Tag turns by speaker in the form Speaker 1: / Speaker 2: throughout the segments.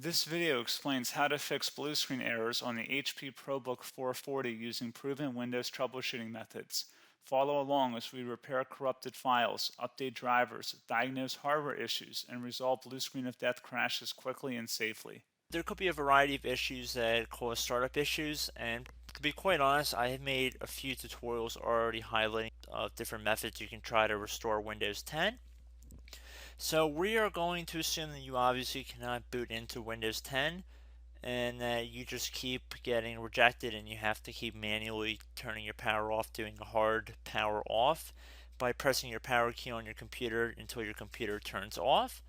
Speaker 1: This video explains how to fix blue screen errors on the HP ProBook 440 using proven Windows troubleshooting methods. Follow along as we repair corrupted files, update drivers, diagnose hardware issues, and resolve blue screen of death crashes quickly and safely.
Speaker 2: There could be a variety of issues that cause startup issues, and to be quite honest, I have made a few tutorials already highlighting different methods you can try to restore Windows 10. So we are going to assume that you obviously cannot boot into Windows 10 and that you just keep getting rejected and you have to keep manually turning your power off, doing a hard power off by pressing your power key on your computer until your computer turns off.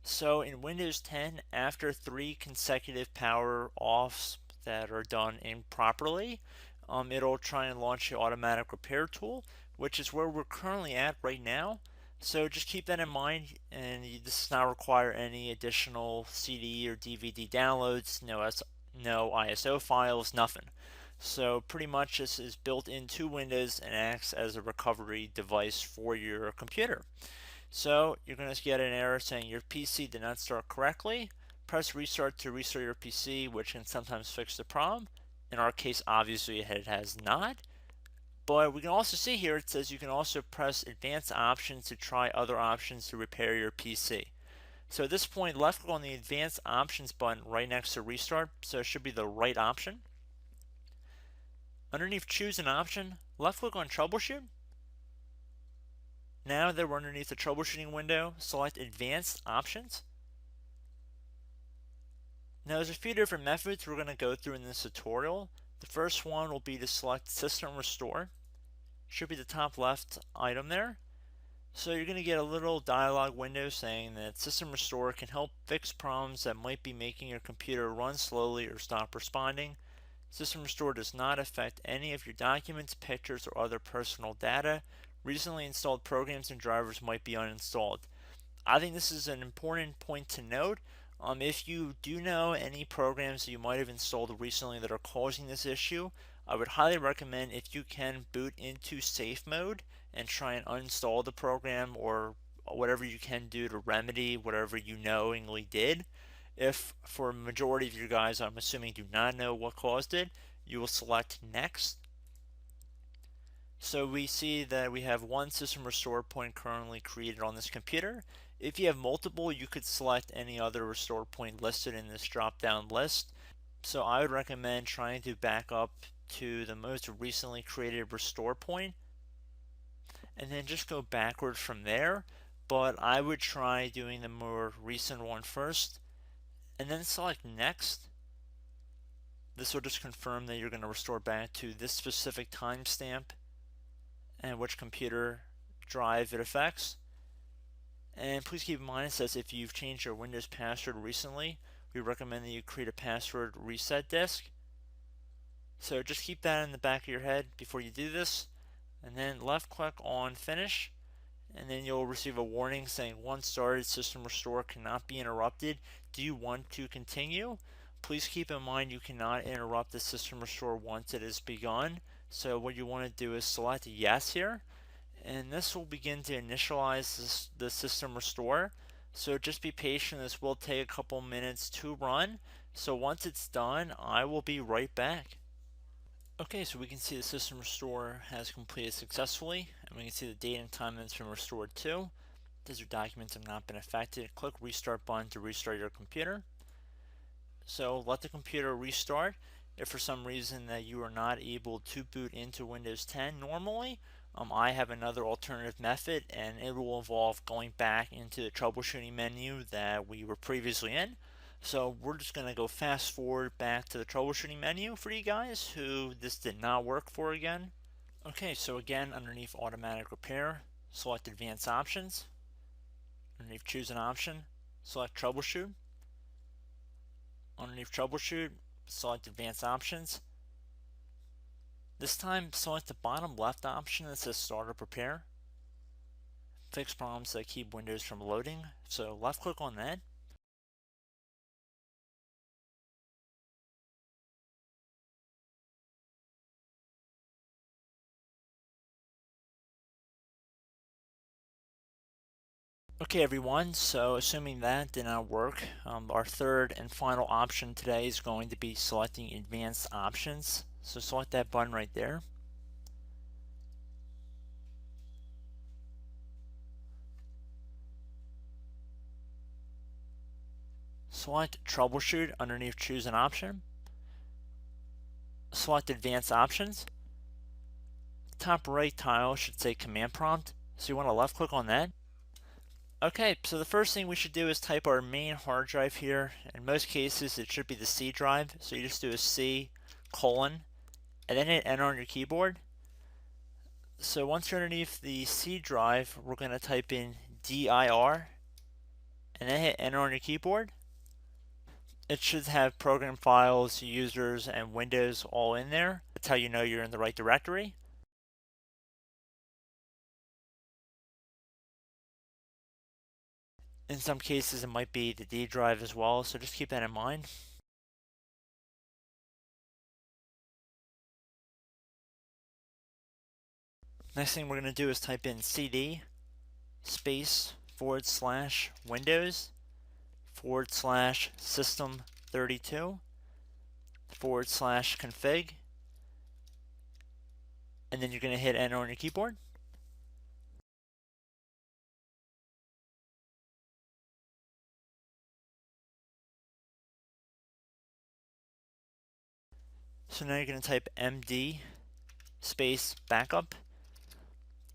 Speaker 2: So in Windows 10, after 3 consecutive power offs that are done improperly, it'll try and launch the automatic repair tool, which is where we're currently at right now. So just keep that in mind, and this does not require any additional CD or DVD downloads, no ISO files, nothing. So pretty much this is built into Windows and acts as a recovery device for your computer. So you're going to get an error saying your PC did not start correctly. Press restart to restart your PC, which can sometimes fix the problem. In our case, obviously it has not. But we can also see here it says you can also press advanced options to try other options to repair your PC. So at this point, left click on the advanced options button right next to restart, so it should be the right option. Underneath choose an option, left click on troubleshoot. Now that we're underneath the troubleshooting window, select advanced options. Now there's a few different methods we're going to go through in this tutorial. The first one will be to select System Restore. Should be the top left item there. So you're going to get a little dialog window saying that System Restore can help fix problems that might be making your computer run slowly or stop responding. System Restore does not affect any of your documents, pictures, or other personal data. Recently installed programs and drivers might be uninstalled. I think this is an important point to note. If you do know any programs that you might have installed recently that are causing this issue, I would highly recommend if you can boot into safe mode and try and uninstall the program or whatever you can do to remedy whatever you knowingly did. If for a majority of you guys, I'm assuming do not know what caused it, you will select next. So we see that we have one system restore point currently created on this computer. If you have multiple, you could select any other restore point listed in this drop down list. So I would recommend trying to back up to the most recently created restore point and then just go backwards from there. But I would try doing the more recent one first and then select next. This will just confirm that you're going to restore back to this specific timestamp and which computer drive it affects. And please keep in mind it says if you've changed your Windows password recently, we recommend that you create a password reset disk. So just keep that in the back of your head before you do this, and then left click on finish, and then you'll receive a warning saying once started, system restore cannot be interrupted. Do you want to continue? Please keep in mind you cannot interrupt the system restore once it has begun. So what you want to do is select yes here, and this will begin to initialize the system restore. So just be patient, this will take a couple minutes to run. So once it's done, I will be right back. Okay, so we can see the system restore has completed successfully, and we can see the date and time that it's been restored to. These documents have not been affected. Click restart button to restart your computer. So let the computer restart. If for some reason that you are not able to boot into Windows 10 normally, I have another alternative method, and it will involve going back into the troubleshooting menu that we were previously in. So we're just going to go fast forward back to the troubleshooting menu for you guys who this did not work for again. Okay, so again, underneath automatic repair, select advanced options. Underneath choose an option, select troubleshoot. Underneath troubleshoot, select advanced options. This time, select the bottom left option that says startup repair. Fix problems that keep Windows from loading. So left click on that. Okay everyone, so assuming that did not work, our third and final option today is going to be selecting advanced options. So select that button right there. Select troubleshoot underneath choose an option. Select advanced options. Top right tile should say command prompt, so you want to left click on that. Okay, so the first thing we should do is type our main hard drive here. In most cases it should be the C drive, so you just do a C colon and then hit enter on your keyboard. So once you're underneath the C drive, we're going to type in dir and then hit enter on your keyboard. It should have program files, users, and Windows all in there. That's how you know you're in the right directory. In some cases, it might be the D drive as well, so just keep that in mind. Next thing we're going to do is type in cd space / Windows / system 32 / config, and then you're going to hit enter on your keyboard. So now you're going to type md space backup.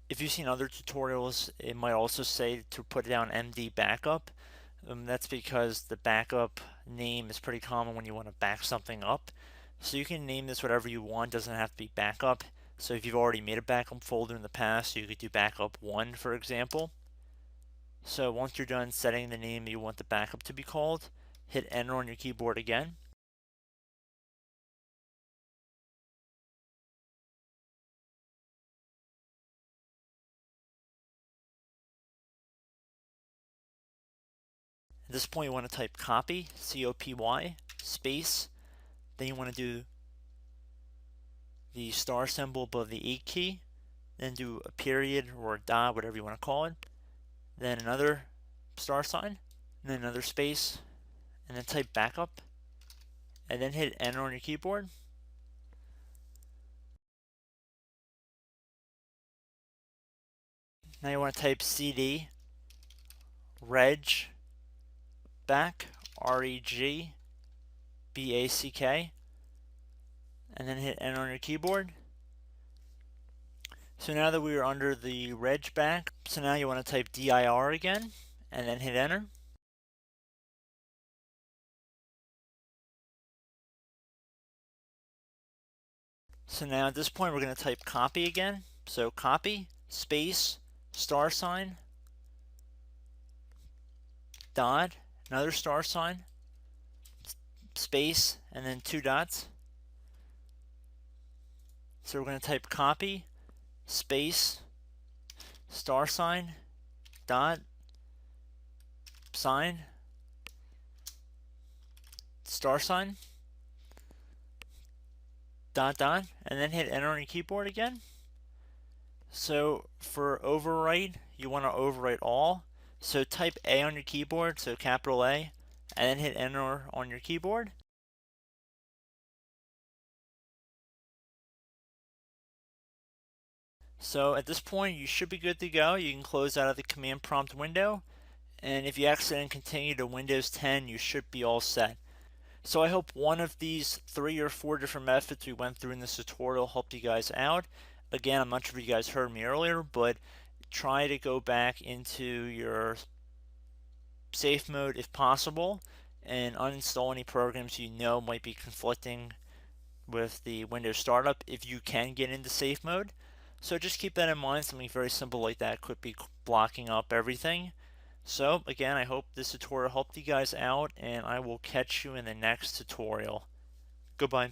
Speaker 2: If you've seen other tutorials, it might also say to put down md backup. That's because the backup name is pretty common when you want to back something up. So you can name this whatever you want, doesn't have to be backup. So if you've already made a backup folder in the past, you could do backup 1, for example. So once you're done setting the name you want the backup to be called, hit enter on your keyboard again. At this point you want to type copy, C-O-P-Y, space, then you want to do the star symbol above the 8 key, then do a period or a dot, whatever you want to call it, then another star sign, and then another space, and then type backup, and then hit enter on your keyboard. Now you want to type cd reg back, REG BACK, and then hit enter on your keyboard. So now that we are under the reg back, so now you want to type dir again, and then hit enter. So now at this point we're going to type copy again. So copy, space, star sign, dot, another star sign, space, and then 2 dots. So we're going to type copy, space, star sign, dot, sign, star sign, dot, dot, and then hit enter on your keyboard again. So for overwrite, you want to overwrite all. So type A on your keyboard, so capital A, and then hit enter on your keyboard. So at this point, you should be good to go. You can close out of the command prompt window. And if you accidentally continue to Windows 10, you should be all set. So I hope one of these 3 or 4 different methods we went through in this tutorial helped you guys out. Again, I'm not sure if you guys heard me earlier, but try to go back into your safe mode if possible and uninstall any programs you know might be conflicting with the Windows startup if you can get into safe mode. So just keep that in mind. Something very simple like that could be blocking up everything. So again, I hope this tutorial helped you guys out, and I will catch you in the next tutorial. Goodbye.